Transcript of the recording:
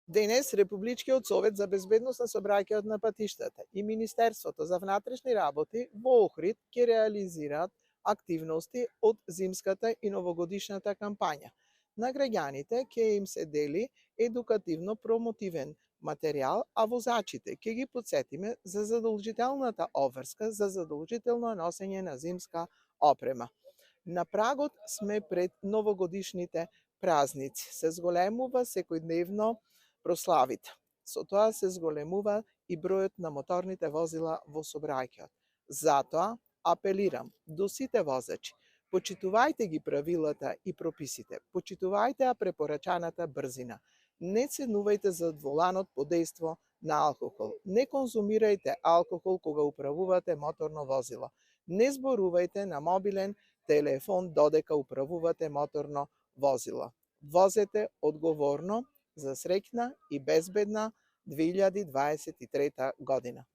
Денес Републичкиот совет за безбедност на сообраќајот на патиштата и Министерството за внатрешни работи во Охрид ќе реализираат активности од зимската и новогодишната кампања. На граѓаните ќе им се дели едукативно-промотивен материјал, а возачите ќе ги подсетиме за задолжителната обврска за задолжително носење на зимска опрема. На прагот сме пред новогодишните празници. Се зголемува секојдневно прославите. Со тоа се зголемува и бројот на моторните возила во сообраќајот. Затоа апелирам до сите возачи, почитувајте ги правилата и прописите, почитувајте ја препорачаната брзина. Не седнувајте зад воланот под дејство на алкохол. Не конзумирајте алкохол кога управувате моторно возило. Не зборувајте на мобилен телефон додека управувате моторно возило. Возете одговорно за среќна и безбедна 2023 година.